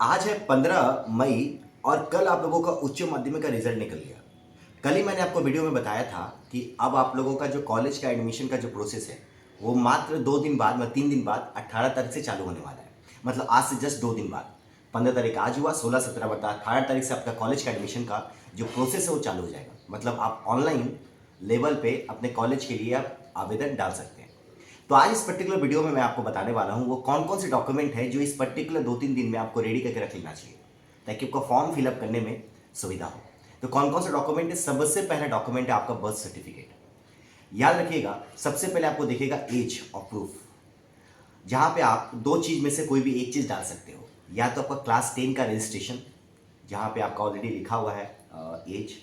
आज है 15 मई और कल आप लोगों का उच्च माध्यमिक का रिजल्ट निकल गया। कल ही मैंने आपको वीडियो में बताया था कि अब आप लोगों का जो कॉलेज का एडमिशन का जो प्रोसेस है वो मात्र 2 दिन बाद मतलब 3 दिन बाद 18 तारीख से चालू होने वाला है। मतलब आज से जस्ट 2 दिन बाद 15 तारीख आज हुआ, 16, 17 बता 18 तारीख से आपका कॉलेज का एडमिशन का जो प्रोसेस है वो चालू हो जाएगा। मतलब आप ऑनलाइन लेवल पे अपने कॉलेज के लिए आप आवेदन डाल सकते हैं। तो आज इस पर्टिकुलर वीडियो में मैं आपको बताने वाला हूँ वो कौन कौन से डॉक्यूमेंट है जो इस पर्टिकुलर 2-3 दिन में आपको रेडी करके रख लेना चाहिए ताकि आपको फॉर्म फिलअप करने में सुविधा हो। तो कौन कौन सा डॉक्यूमेंट है? सबसे पहला डॉक्यूमेंट है आपका बर्थ सर्टिफिकेट। याद रखिएगा, सबसे पहले आपको दिखेगा एज ऑफ प्रूफ, जहां पे आप दो चीज में से कोई भी एक चीज डाल सकते हो। या तो आपका क्लास 10 का रजिस्ट्रेशन जहां पे आपका ऑलरेडी लिखा हुआ है एज,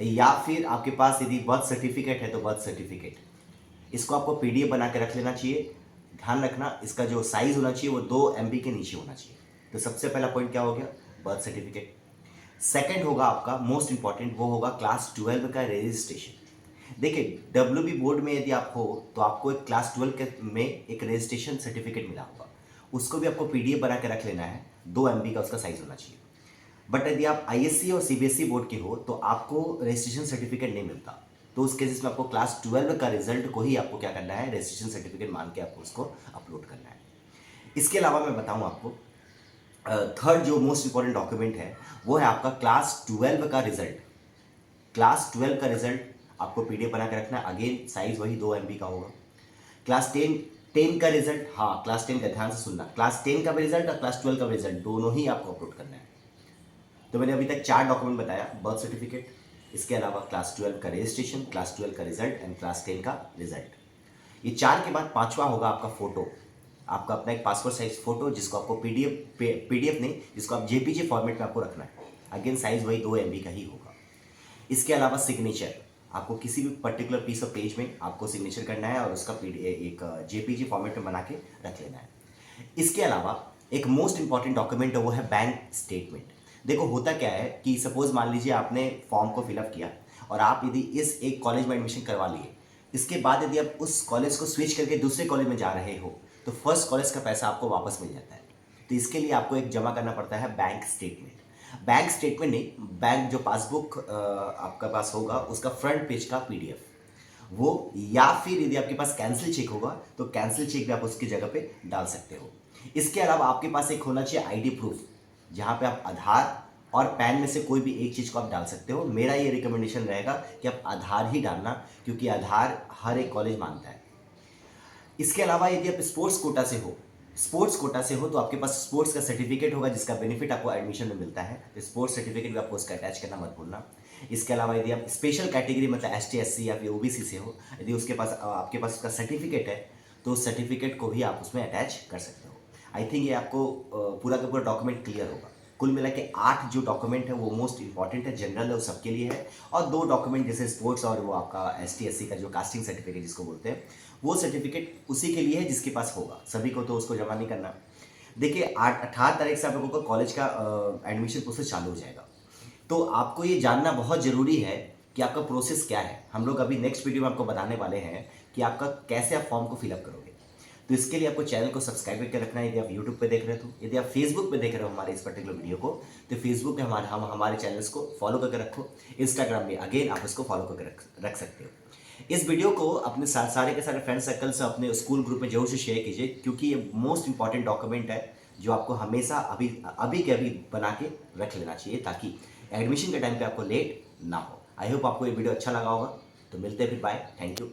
या फिर आपके पास यदि बर्थ सर्टिफिकेट है तो बर्थ सर्टिफिकेट। इसको आपको पीडीएफ बना के रख लेना चाहिए। ध्यान रखना इसका जो साइज होना चाहिए वो 2 MB के नीचे होना चाहिए। तो सबसे पहला पॉइंट क्या हो गया? Birth certificate. सेकंड होगा आपका मोस्ट इंपॉर्टेंट, वो होगा क्लास 12 का रजिस्ट्रेशन। देखिए डब्ल्यूबी बोर्ड में यदि आप हो तो आपको एक क्लास 12 के में एक रजिस्ट्रेशन सर्टिफिकेट मिला होगा, उसको भी आपको पीडीएफ बना के रख लेना है। 2 MB का उसका साइज होना चाहिए। बट यदि आप आईएससी और सीबीएसई बोर्ड के हो तो आपको रजिस्ट्रेशन सर्टिफिकेट नहीं मिलता। तो उस केसेस में आपको क्लास 12 का रिजल्ट को ही आपको क्या करना है, रजिस्ट्रेशन सर्टिफिकेट मान के आपको उसको अपलोड करना है। इसके अलावा मैं बताऊं आपको, थर्ड जो मोस्ट इंपॉर्टेंट डॉक्यूमेंट है वो है आपका क्लास 12 का रिजल्ट। क्लास 12 का रिजल्ट आपको पीडीएफ बना के रखना है। अगेन साइज वही 2 MB का होगा। क्लास 10 का रिजल्ट, हाँ क्लास 10 का ध्यान से सुनना, क्लास 10 का भी रिजल्ट और क्लास 12 का भी रिजल्ट दोनों ही आपको अपलोड करना है। तो मैंने अभी तक 4 डॉक्यूमेंट बताया, बर्थ सर्टिफिकेट, इसके अलावा क्लास 12 का रजिस्ट्रेशन, क्लास 12 का रिजल्ट एंड क्लास 10 का रिजल्ट। ये 4 के बाद पांचवा होगा आपका फोटो। आपका अपना एक पासपोर्ट साइज फोटो जिसको आपको पीडीएफ नहीं, जिसको आप जेपीजी फॉर्मेट में आपको रखना है। अगेन साइज वही 2 MB का ही होगा। इसके अलावा सिग्नेचर, आपको किसी भी पर्टिकुलर पीस ऑफ पेज में आपको सिग्नेचर करना है और उसका एक जेपीजी फॉर्मेट में बना के रख लेना है। इसके अलावा एक मोस्ट इंपॉर्टेंट डॉक्यूमेंट है वो है बैंक स्टेटमेंट। देखो होता क्या है कि सपोज मान लीजिए आपने फॉर्म को फिलअप किया और आप यदि इस एक कॉलेज में एडमिशन करवा लिए, इसके बाद यदि आप उस कॉलेज को स्विच करके दूसरे कॉलेज में जा रहे हो तो फर्स्ट कॉलेज का पैसा आपको वापस मिल जाता है। तो इसके लिए आपको एक जमा करना पड़ता है बैंक स्टेटमेंट। बैंक स्टेटमेंट नहीं, बैंक जो पासबुक आपका पास होगा उसका फ्रंट पेज का पीडीएफ वो, या फिर यदि आपके पास कैंसिल चेक होगा तो कैंसिल चेक भी आप उसकी जगह पे डाल सकते हो। इसके अलावा आपके पास एक होना चाहिए आईडी प्रूफ, जहां पे आप आधार और पैन में से कोई भी एक चीज को आप डाल सकते हो। मेरा ये रिकमेंडेशन रहेगा कि आप आधार ही डालना, क्योंकि आधार हर एक कॉलेज मानता है। इसके अलावा यदि आप स्पोर्ट्स कोटा से हो तो आपके पास स्पोर्ट्स का सर्टिफिकेट होगा जिसका बेनिफिट आपको एडमिशन में मिलता है। तो स्पोर्ट्स सर्टिफिकेट भी आपको उसका अटैच करना मत भूलना। इसके अलावा यदि आप स्पेशल कैटेगरी मतलब एसटी एससी या फिर ओबीसी से हो, यदि उसके पास आपके पास उसका सर्टिफिकेट है तो उस सर्टिफिकेट को भी आप उसमें अटैच कर सकते हो। आई थिंक ये आपको पूरा का पूरा डॉक्यूमेंट क्लियर होगा। कुल मिला के 8 जो डॉक्यूमेंट है वो मोस्ट इंपॉर्टेंट है, जनरल है, वो सबके लिए है। और 2 डॉक्यूमेंट जैसे स्पोर्ट्स और वो आपका एसटी एससी का जो कास्टिंग सर्टिफिकेट जिसको बोलते हैं, वो सर्टिफिकेट उसी के लिए है जिसके पास होगा, सभी को तो उसको जमा नहीं करना। देखिए 18 तारीख से आप लोगों का कॉलेज का एडमिशन प्रोसेस चालू हो जाएगा। तो आपको ये जानना बहुत ज़रूरी है कि आपका प्रोसेस क्या है। हम लोग अभी नेक्स्ट वीडियो में आपको बताने वाले हैं कि आपका कैसे आप फॉर्म को फिलअप करोगे। तो इसके लिए आपको चैनल को सब्सक्राइब करके रखना है। यदि आप यूट्यूब पे देख रहे हो, यदि आप फेसबुक पे देख रहे हो हमारे इस पर्टिकुलर वीडियो को, तो फेसबुक पे हमारे चैनल्स को फॉलो करके रखो। इंस्टाग्राम में अगेन आप इसको फॉलो करके रख सकते हो। इस वीडियो को अपने सारे के सारे फ्रेंड सर्कल से अपने स्कूल ग्रुप में जरूर से शेयर कीजिए, क्योंकि ये मोस्ट इंपॉर्टेंट डॉक्यूमेंट है जो आपको हमेशा अभी अभी के अभी बना के रख लेना चाहिए ताकि एडमिशन के टाइम पे आपको लेट ना हो। आई होप आपको ये वीडियो अच्छा लगा होगा। तो मिलते हैं फिर, बाय, थैंक यू।